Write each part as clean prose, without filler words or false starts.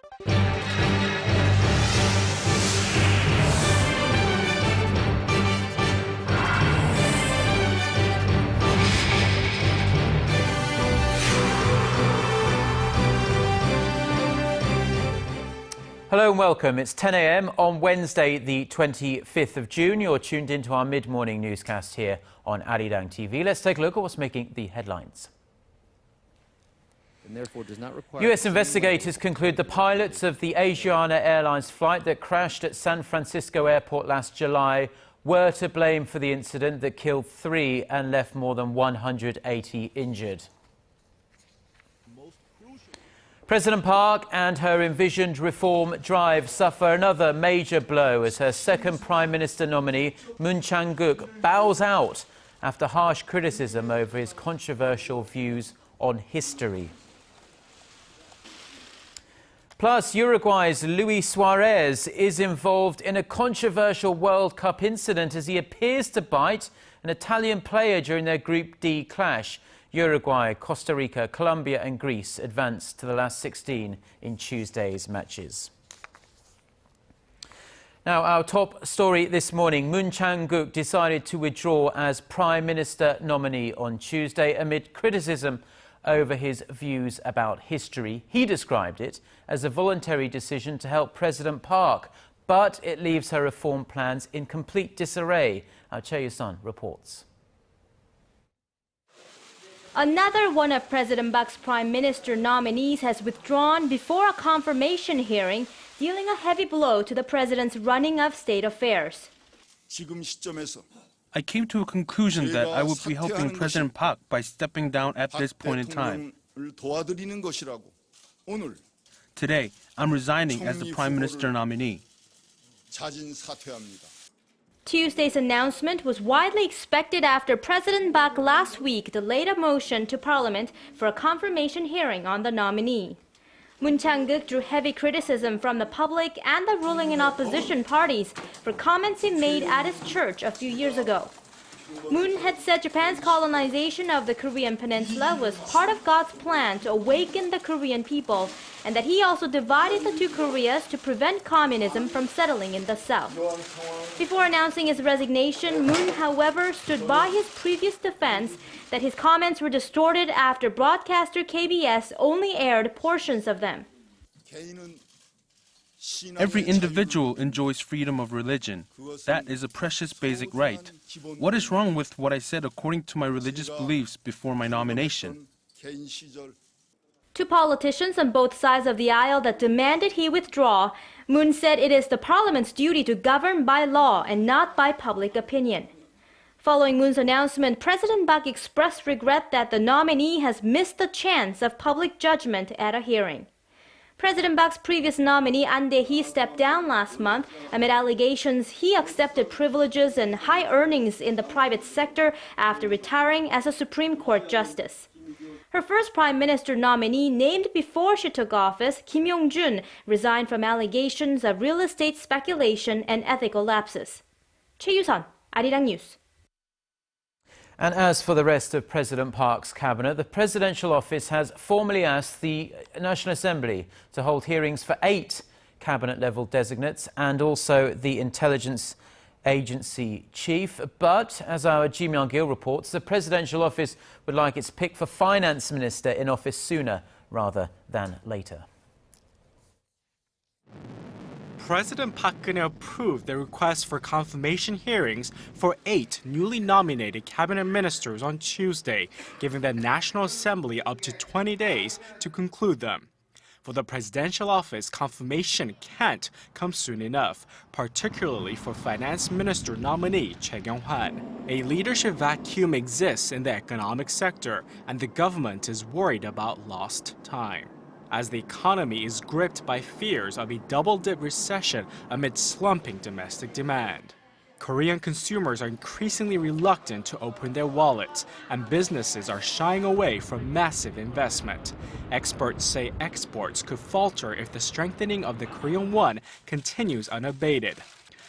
Hello and welcome. It's 10 a.m. on Wednesday, the 25th of June. You're tuned into our mid-morning newscast here on ARIRANG TV. Let's take a look at what's making the headlines. And therefore does not require U.S. investigators conclude the pilots of the Asiana Airlines flight that crashed at San Francisco Airport last July were to blame for the incident that killed 3 and left more than 180 injured. President Park and her envisioned reform drive suffer another major blow as her second Prime Minister nominee, ChangGook, bows out after harsh criticism over his controversial views on history. Plus, Uruguay's Luis Suarez is involved in a controversial World Cup incident as he appears to bite an Italian player during their Group D clash. Uruguay, Costa Rica, Colombia and Greece advanced to the last 16 in Tuesday's matches. Now, our top story this morning, ChangGook decided to withdraw as Prime Minister nominee on Tuesday amid criticism over his views about history. He described it as a voluntary decision to help President Park, but it leaves her reform plans in complete disarray. Our Chae-Sun reports. Another one of President Park's Prime Minister nominees has withdrawn before a confirmation hearing, dealing a heavy blow to the president's running of state affairs. I came to a conclusion that I would be helping President Park by stepping down at this point in time. Today, I'm resigning as the Prime Minister nominee. Tuesday's announcement was widely expected after President Park last week delayed a motion to Parliament for a confirmation hearing on the nominee. ChangGook drew heavy criticism from the public and the ruling and opposition parties for comments he made at his church a few years ago. Moon had said Japan's colonization of the Korean peninsula was part of God's plan to awaken the Korean people, and that he also divided the two Koreas to prevent communism from settling in the south. Before announcing his resignation, Moon, however, stood by his previous defense that his comments were distorted after broadcaster KBS only aired portions of them. Every individual enjoys freedom of religion. That is a precious basic right. What is wrong with what I said according to my religious beliefs before my nomination? To politicians on both sides of the aisle that demanded he withdraw, Moon said it is the parliament's duty to govern by law and not by public opinion. Following Moon's announcement, President Park expressed regret that the nominee has missed the chance of public judgment at a hearing. President Park's previous nominee An Dae-hee stepped down last month amid allegations he accepted privileges and high earnings in the private sector after retiring as a Supreme Court justice. Her first Prime Minister nominee named before she took office, Kim Yong-jun, resigned from allegations of real estate speculation and ethical lapses. Chae-Sun, ARIRANG News. And as for the rest of President Park's cabinet, the presidential office has formally asked the National Assembly to hold hearings for 8 cabinet-level designates and also the intelligence agency chief. But, as our Ji Myung-gil reports, the presidential office would like its pick for finance minister in office sooner rather than later. President Park Geun-hye approved the request for confirmation hearings for 8 newly nominated cabinet ministers on Tuesday, giving the National Assembly up to 20 days to conclude them. For the presidential office, confirmation can't come soon enough, particularly for Finance Minister nominee Choi Kyung-hwan. A leadership vacuum exists in the economic sector, and the government is worried about lost time, as the economy is gripped by fears of a double-dip recession amid slumping domestic demand. Korean consumers are increasingly reluctant to open their wallets, and businesses are shying away from massive investment. Experts say exports could falter if the strengthening of the Korean won continues unabated.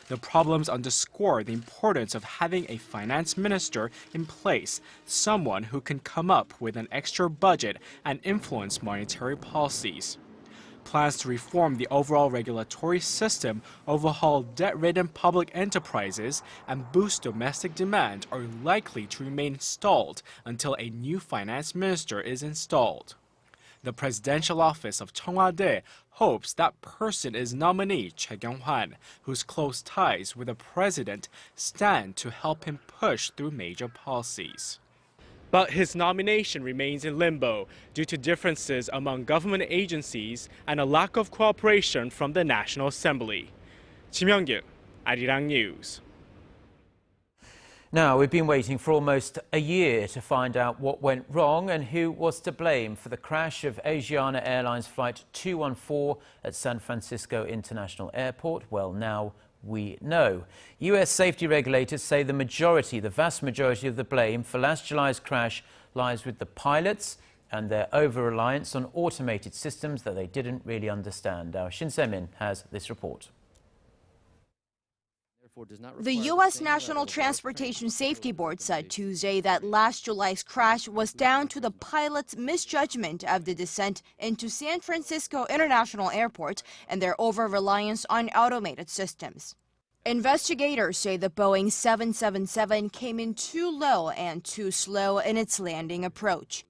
The problems underscore the importance of having a finance minister in place, someone who can come up with an extra budget and influence monetary policies. Plans to reform the overall regulatory system, overhaul debt-ridden public enterprises, and boost domestic demand are likely to remain stalled until a new finance minister is installed. The presidential office of Cheongwade hopes that person is nominee Choi Kyung-hwan, whose close ties with the president stand to help him push through major policies. But his nomination remains in limbo due to differences among government agencies and a lack of cooperation from the National Assembly. Chimyeong-gyu, ARIRANG News. Now, we've been waiting for almost a year to find out what went wrong and who was to blame for the crash of Asiana Airlines Flight 214 at San Francisco International Airport. Well, now we know. U.S. safety regulators say the vast majority of the blame for last July's crash lies with the pilots and their over-reliance on automated systems that they didn't really understand. Our Shin Se-min has this report. The U.S. National Transportation Safety Board said Tuesday that last July's crash was down to the pilot's misjudgment of the descent into San Francisco International Airport and their over-reliance on automated systems. Investigators say the Boeing 777 came in too low and too slow in its landing approach.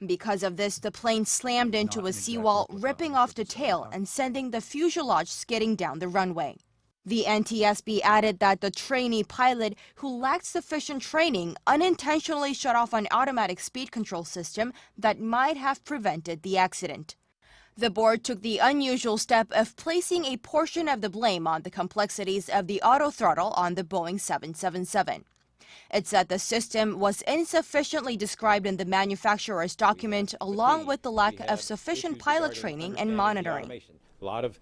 Because of this, the plane slammed into a seawall, ripping off the tail and sending the fuselage skidding down the runway. The NTSB added that the trainee pilot, who lacked sufficient training, unintentionally shut off an automatic speed control system that might have prevented the accident. The board took the unusual step of placing a portion of the blame on the complexities of the auto throttle on the Boeing 777. It said the system was insufficiently described in the manufacturer's document, along with the lack of sufficient pilot training and monitoring. A lot of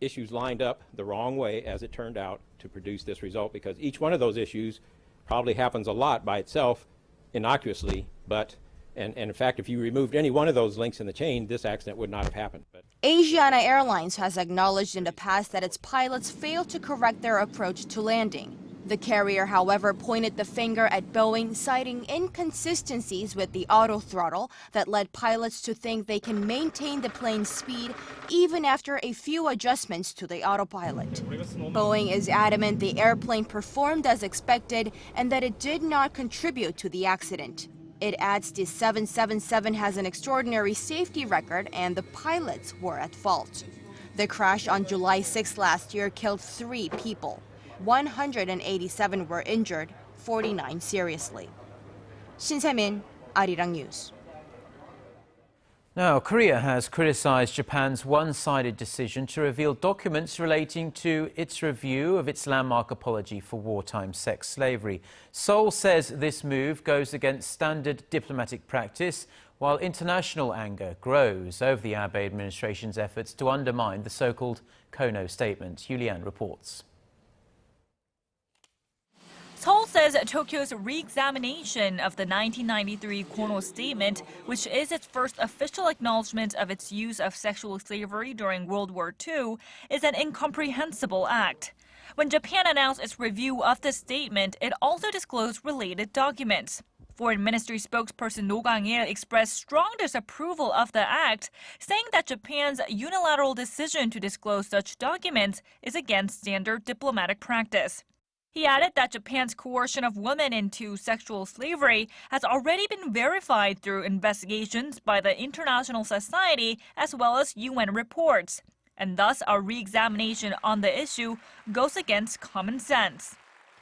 issues lined up the wrong way, as it turned out, to produce this result, because each one of those issues probably happens a lot by itself innocuously, but and in fact, if you removed any one of those links in the chain, this accident would not have happened. Asiana Airlines has acknowledged in the past that its pilots failed to correct their approach to landing. The carrier, however, pointed the finger at Boeing, citing inconsistencies with the auto throttle that led pilots to think they can maintain the plane's speed even after a few adjustments to the autopilot. Boeing is adamant the airplane performed as expected and that it did not contribute to the accident. It adds the 777 has an extraordinary safety record and the pilots were at fault. The crash on July 6 last year killed 3 people. 187 were injured, 49 seriously. Shin Se-min, ARIRANG News. Now, Korea has criticized Japan's one-sided decision to reveal documents relating to its review of its landmark apology for wartime sex slavery. Seoul says this move goes against standard diplomatic practice, while international anger grows over the Abe administration's efforts to undermine the so-called Kono statement. Yulian reports. Seoul says Tokyo's re-examination of the 1993 Kono Statement, which is its first official acknowledgement of its use of sexual slavery during World War II, is an incomprehensible act. When Japan announced its review of the statement, it also disclosed related documents. Foreign Ministry spokesperson No Kang-il expressed strong disapproval of the act, saying that Japan's unilateral decision to disclose such documents is against standard diplomatic practice. He added that Japan's coercion of women into sexual slavery has already been verified through investigations by the international society as well as UN reports, and thus our re-examination on the issue goes against common sense.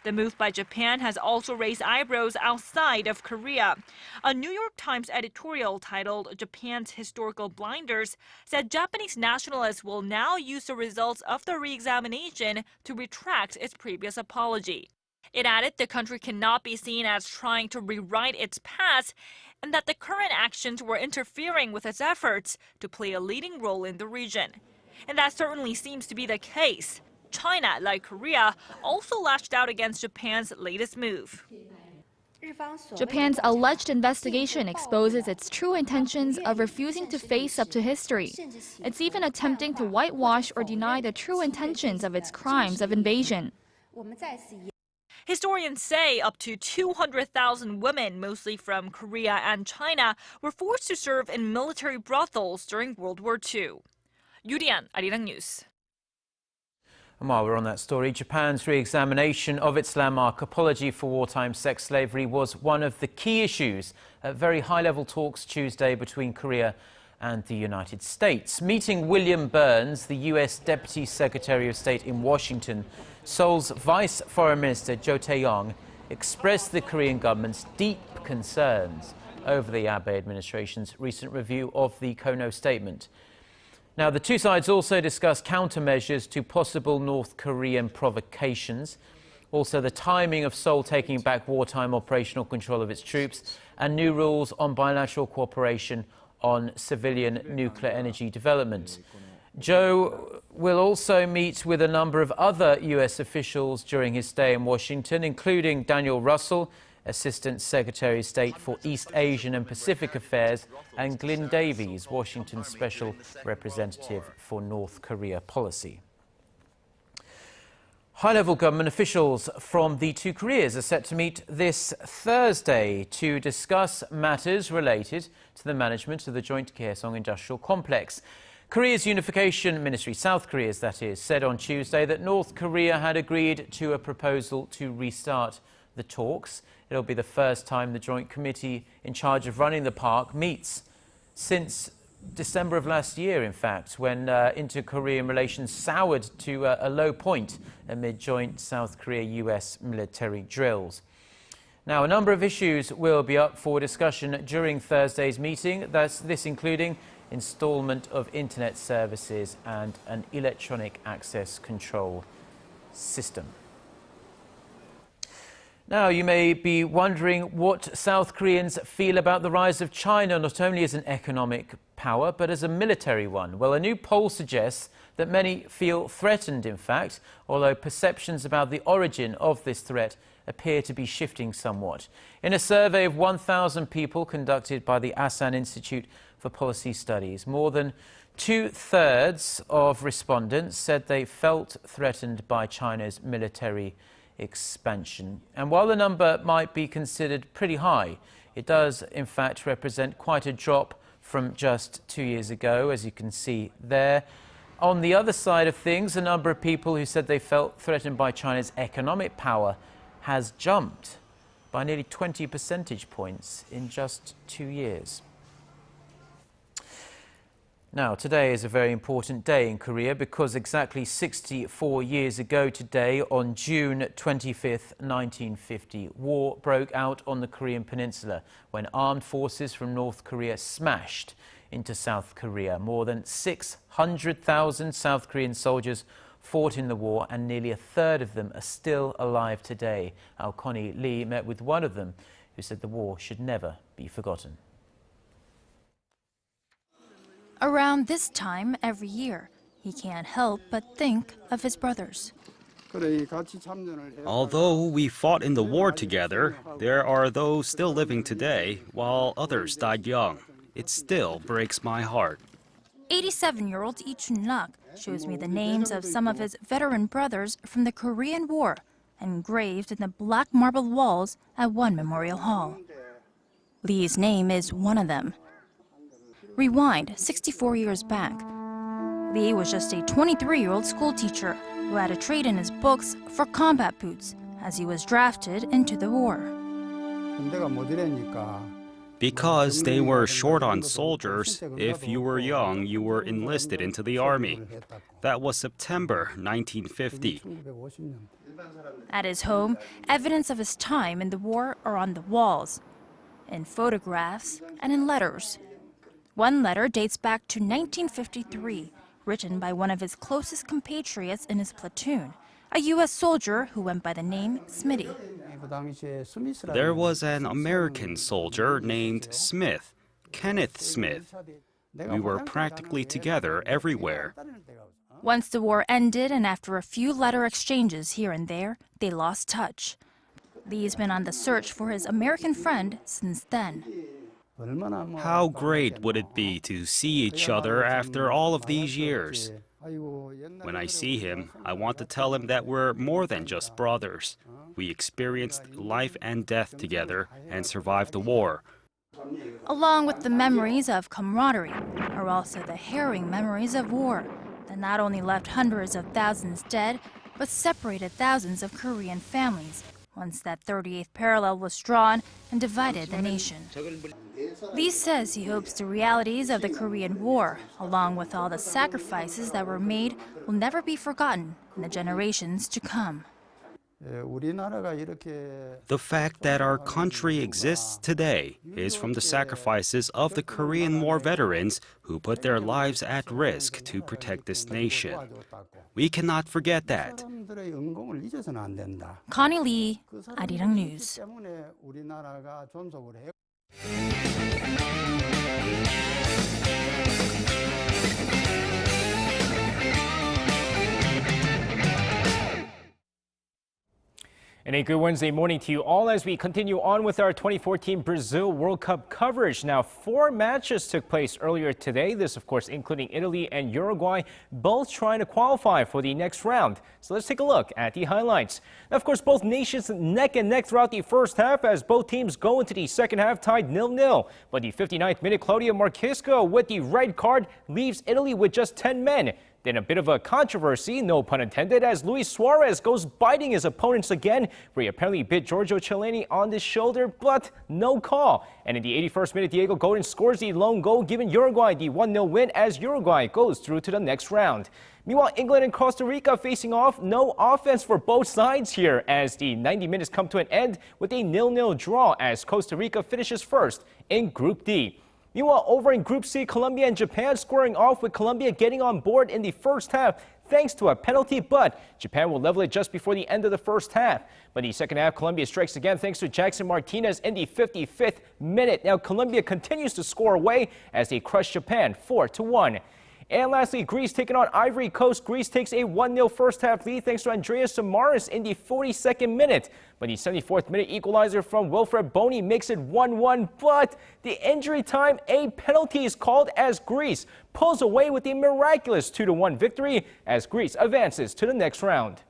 The move by Japan has also raised eyebrows outside of Korea. A New York Times editorial titled "Japan's Historical Blinders" said Japanese nationalists will now use the results of the re-examination to retract its previous apology. It added the country cannot be seen as trying to rewrite its past and that the current actions were interfering with its efforts to play a leading role in the region. And that certainly seems to be the case. China, like Korea, also lashed out against Japan's latest move. Japan's alleged investigation exposes its true intentions of refusing to face up to history. It's even attempting to whitewash or deny the true intentions of its crimes of invasion. Historians say up to 200,000 women, mostly from Korea and China, were forced to serve in military brothels during World War II. 유리안 아리랑 뉴스. And while we're on that story, Japan's re-examination of its landmark apology for wartime sex slavery was one of the key issues at very high-level talks Tuesday between Korea and the United States. Meeting William Burns, the U.S. Deputy Secretary of State in Washington, Seoul's Vice Foreign Minister Jo Tae-yong expressed the Korean government's deep concerns over the Abe administration's recent review of the Kono Statement. Now, the two sides also discussed countermeasures to possible North Korean provocations, also the timing of Seoul taking back wartime operational control of its troops, and new rules on bilateral cooperation on civilian nuclear energy development. Joe will also meet with a number of other U.S. officials during his stay in Washington, including Daniel Russell, Assistant Secretary of State for East Asian and Pacific Affairs, and Glyn Davies, Washington's Special Representative for North Korea Policy. High-level government officials from the two Koreas are set to meet this Thursday to discuss matters related to the management of the joint Kaesong Industrial Complex. Korea's Unification Ministry, South Korea's that is, said on Tuesday that North Korea had agreed to a proposal to restart the talks. It'll be the first time the Joint Committee in charge of running the park meets since December of last year, in fact, when inter-Korean relations soured to a low point amid joint South Korea-US military drills. Now, a number of issues will be up for discussion during Thursday's meeting, this including installment of internet services and an electronic access control system. Now, you may be wondering what South Koreans feel about the rise of China, not only as an economic power, but as a military one. Well, a new poll suggests that many feel threatened, in fact, although perceptions about the origin of this threat appear to be shifting somewhat. In a survey of 1,000 people conducted by the Asan Institute for Policy Studies, more than 2/3 of respondents said they felt threatened by China's military expansion. And while the number might be considered pretty high, it does in fact represent quite a drop from just 2 years ago, as you can see there. On the other side of things, the number of people who said they felt threatened by China's economic power has jumped by nearly 20 percentage points in just 2 years. Now, today is a very important day in Korea because exactly 64 years ago today, on June 25th, 1950, war broke out on the Korean peninsula when armed forces from North Korea smashed into South Korea. More than 600,000 South Korean soldiers fought in the war, and nearly a third of them are still alive today. Our Connie Lee met with one of them, who said the war should never be forgotten. Around this time every year, he can't help but think of his brothers. Although we fought in the war together, there are those still living today, while others died young. It still breaks my heart. 87-year-old Lee Chun-lak shows me the names of some of his veteran brothers from the Korean War, engraved in the black marble walls at one memorial hall. Lee's name is one of them. Rewind 64 years back. Lee was just a 23-year-old schoolteacher who had to trade in his books for combat boots as he was drafted into the war. Because they were short on soldiers, if you were young, you were enlisted into the army. That was September 1950. At his home, evidence of his time in the war are on the walls, in photographs and in letters. One letter dates back to 1953, written by one of his closest compatriots in his platoon, a U.S. soldier who went by the name Smitty. There was an American soldier named Smith, Kenneth Smith. We were practically together everywhere. Once the war ended and after a few letter exchanges here and there, they lost touch. Lee's been on the search for his American friend since then. How great would it be to see each other after all of these years? When I see him, I want to tell him that we're more than just brothers. We experienced life and death together and survived the war. Along with the memories of camaraderie are also the harrowing memories of war that not only left hundreds of thousands dead, but separated thousands of Korean families once that 38th parallel was drawn and divided the nation. Lee says he hopes the realities of the Korean War, along with all the sacrifices that were made, will never be forgotten in the generations to come. The fact that our country exists today is from the sacrifices of the Korean War veterans who put their lives at risk to protect this nation. We cannot forget that. Connie Lee, ARIRANG News. And a good Wednesday morning to you all as we continue on with our 2014 Brazil World Cup coverage. Now, 4 matches took place earlier today. This, of course, including Italy and Uruguay, both trying to qualify for the next round. So let's take a look at the highlights. Now, of course, both nations neck and neck throughout the first half as both teams go into the second half tied 0-0. But the 59th minute, Claudio Marchisco with the red card leaves Italy with just 10 men. Then a bit of a controversy, no pun intended, as Luis Suarez goes biting his opponents again, where he apparently bit Giorgio Chiellini on the shoulder, but no call. And in the 81st minute, Diego Godin scores the lone goal, giving Uruguay the 1-0 win as Uruguay goes through to the next round. Meanwhile, England and Costa Rica facing off, no offense for both sides here as the 90 minutes come to an end with a 0-0 draw as Costa Rica finishes first in Group D. Meanwhile, over in Group C, Colombia and Japan squaring off with Colombia getting on board in the first half thanks to a penalty, but Japan will level it just before the end of the first half. But in the second half, Colombia strikes again thanks to Jackson Martinez in the 55th minute. Now, Colombia continues to score away as they crush Japan 4-1. And lastly, Greece taking on Ivory Coast. Greece takes a 1-0 first-half lead thanks to Andreas Samaras in the 42nd minute. But the 74th minute equalizer from Wilfred Boney makes it 1-1. But the injury time, a penalty is called as Greece pulls away with a miraculous 2-1 victory as Greece advances to the next round.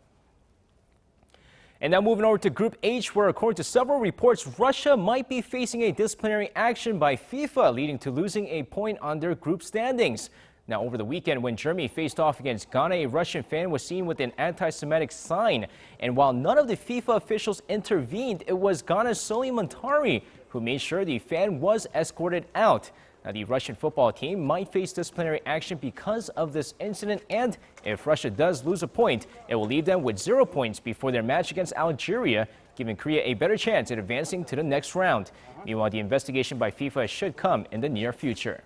And now moving over to Group H, where according to several reports, Russia might be facing a disciplinary action by FIFA, leading to losing a point on their group standings. Now, over the weekend, when Germany faced off against Ghana, a Russian fan was seen with an anti-Semitic sign. And while none of the FIFA officials intervened, it was Ghana's Soli Montari who made sure the fan was escorted out. Now, the Russian football team might face disciplinary action because of this incident. And if Russia does lose a point, it will leave them with 0 points before their match against Algeria, giving Korea a better chance at advancing to the next round. Meanwhile, the investigation by FIFA should come in the near future.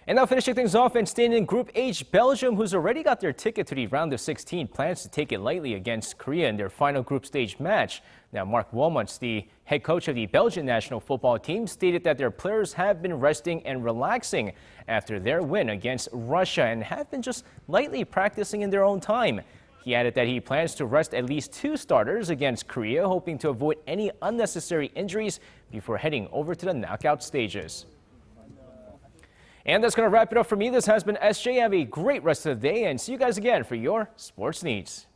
And now finishing things off and staying in Group H, Belgium, who's already got their ticket to the round of 16, plans to take it lightly against Korea in their final group stage match. Now, Mark Wilmots, the head coach of the Belgian national football team, stated that their players have been resting and relaxing after their win against Russia and have been just lightly practicing in their own time. He added that he plans to rest at least 2 starters against Korea, hoping to avoid any unnecessary injuries before heading over to the knockout stages. And that's going to wrap it up for me. This has been SJ. Have a great rest of the day and see you guys again for your sports needs.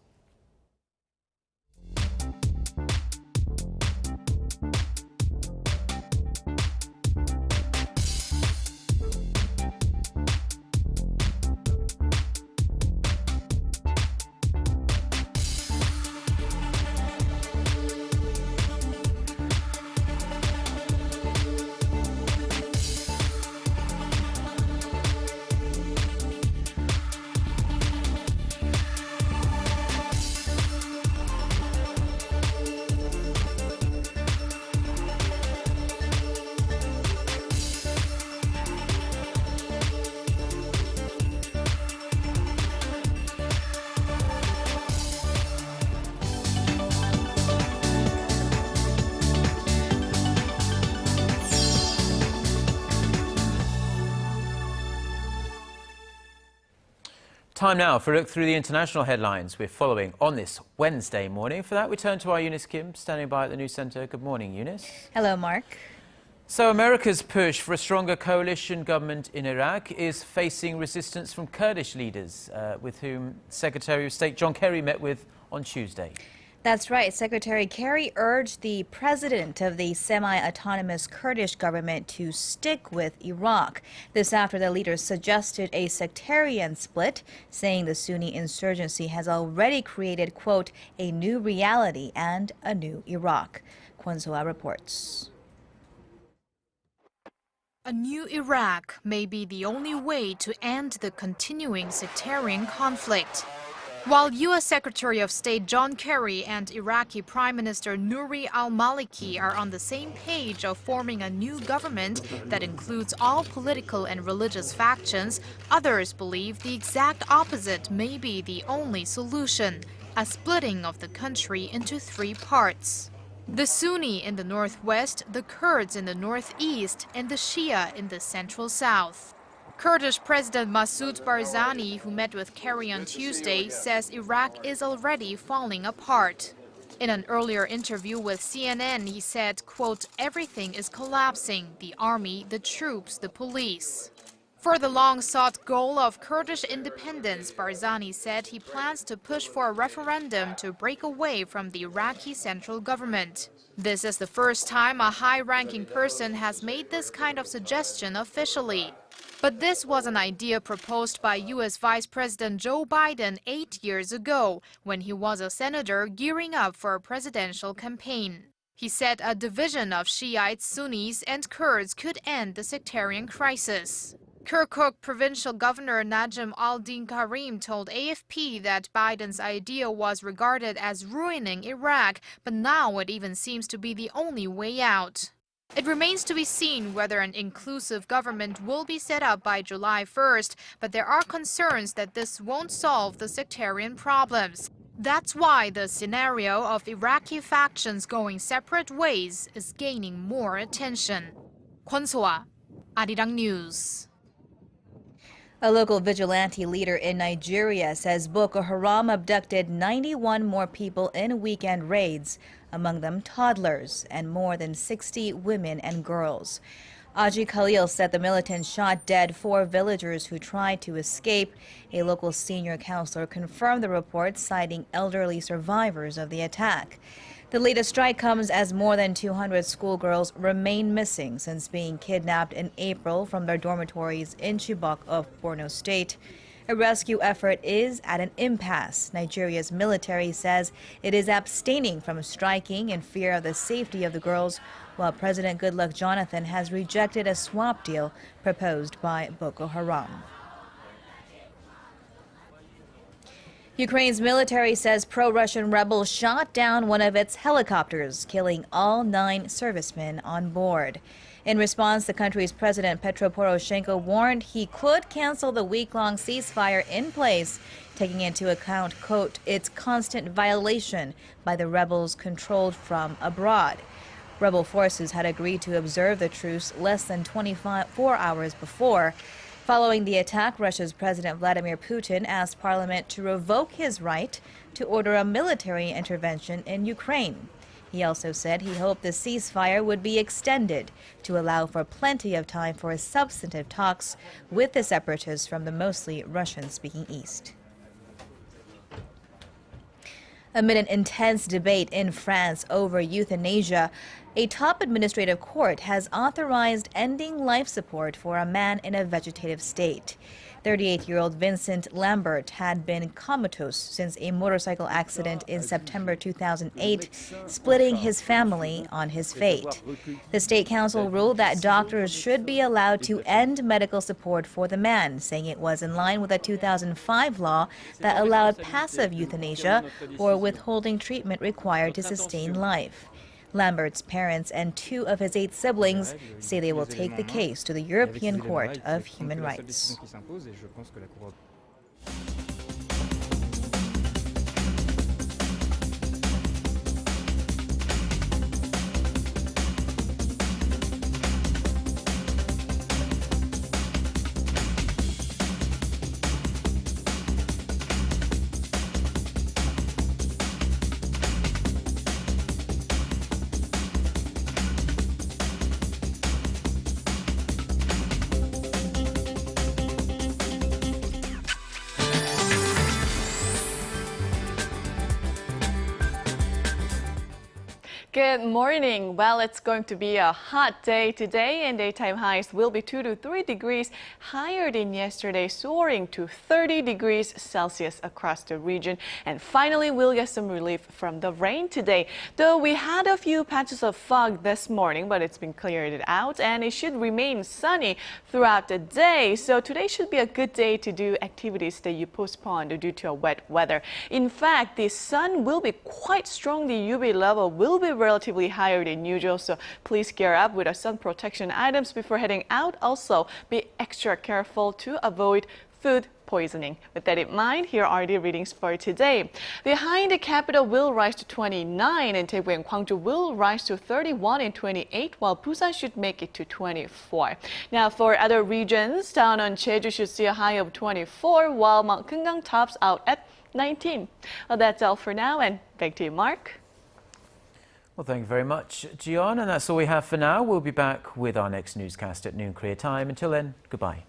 Time now for a look through the international headlines we're following on this Wednesday morning. For that, we turn to our Eunice Kim, standing by at the news centre. Good morning, Eunice. Hello, Mark. So America's push for a stronger coalition government in Iraq is facing resistance from Kurdish leaders, with whom Secretary of State John Kerry met with on Tuesday. That's right. Secretary Kerry urged the president of the semi-autonomous Kurdish government to stick with Iraq. This after the leader suggested a sectarian split, saying the Sunni insurgency has already created, quote, a new reality and a new Iraq. Kwon So-ah reports. A new Iraq may be the only way to end the continuing sectarian conflict. While U.S. Secretary of State John Kerry and Iraqi Prime Minister Nouri al-Maliki are on the same page of forming a new government that includes all political and religious factions, others believe the exact opposite may be the only solution, a splitting of the country into three parts. The Sunni in the northwest, the Kurds in the northeast, and the Shia in the central south. Kurdish President Masoud Barzani, who met with Kerry on Tuesday, says Iraq is already falling apart. In an earlier interview with CNN, he said, quote, everything is collapsing, the army, the troops, the police. For the long-sought goal of Kurdish independence, Barzani said he plans to push for a referendum to break away from the Iraqi central government. This is the first time a high-ranking person has made this kind of suggestion officially. But this was an idea proposed by U.S. Vice President Joe Biden 8 years ago, when he was a senator gearing up for a presidential campaign. He said a division of Shiites, Sunnis, and Kurds could end the sectarian crisis. Kirkuk Provincial Governor Najm al-Din Karim told AFP that Biden's idea was regarded as ruining Iraq, but now it even seems to be the only way out. It remains to be seen whether an inclusive government will be set up by July 1st, but there are concerns that this won't solve the sectarian problems. That's why the scenario of Iraqi factions going separate ways is gaining more attention. Kwon So-ah, ARIRANG News. A local vigilante leader in Nigeria says Boko Haram abducted 91 more people in weekend raids, among them toddlers and more than 60 women and girls. Aji Khalil said the militants shot dead 4 villagers who tried to escape. A local senior counselor confirmed the report, citing elderly survivors of the attack. The latest strike comes as more than 200 schoolgirls remain missing since being kidnapped in April from their dormitories in Chibok of Borno State. A rescue effort is at an impasse. Nigeria's military says it is abstaining from striking in fear of the safety of the girls, while President Goodluck Jonathan has rejected a swap deal proposed by Boko Haram. Ukraine's military says pro-Russian rebels shot down one of its helicopters, killing all 9 servicemen on board. In response, the country's President Petro Poroshenko warned he could cancel the week-long ceasefire in place, taking into account, quote, its constant violation by the rebels controlled from abroad. Rebel forces had agreed to observe the truce less than 24 hours before. Following the attack, Russia's President Vladimir Putin asked Parliament to revoke his right to order a military intervention in Ukraine. He also said he hoped the ceasefire would be extended to allow for plenty of time for substantive talks with the separatists from the mostly Russian-speaking East. Amid an intense debate in France over euthanasia, a top administrative court has authorized ending life support for a man in a vegetative state. 38-year-old Vincent Lambert had been comatose since a motorcycle accident in September 2008, splitting his family on his fate. The State Council ruled that doctors should be allowed to end medical support for the man, saying it was in line with a 2005 law that allowed passive euthanasia or withholding treatment required to sustain life. Lambert's parents and 2 of his 8 siblings say they will take the case to the European Court of Human Rights. Good morning. Well, it's going to be a hot day today, and daytime highs will be 2 to 3 degrees higher than yesterday, soaring to 30 degrees Celsius across the region. And finally, we'll get some relief from the rain today. Though we had a few patches of fog this morning, but it's been cleared out, and it should remain sunny throughout the day. So today should be a good day to do activities that you postponed due to wet weather. In fact, the sun will be quite strong. The UV level will be relatively higher than usual, so please gear up with sun protection items before heading out. Also, be extra careful to avoid food poisoning. With that in mind, here are the readings for today. The high in the capital will rise to 29, and Daegu and Gwangju will rise to 31 and 28, while Busan should make it to 24. Now, for other regions, down on Jeju should see a high of 24, while Mount Keungang tops out at 19. Well, that's all for now, and back to you, Mark. Well, thank you very much, Jion. And that's all we have for now. We'll be back with our next newscast at noon Korea time. Until then, goodbye.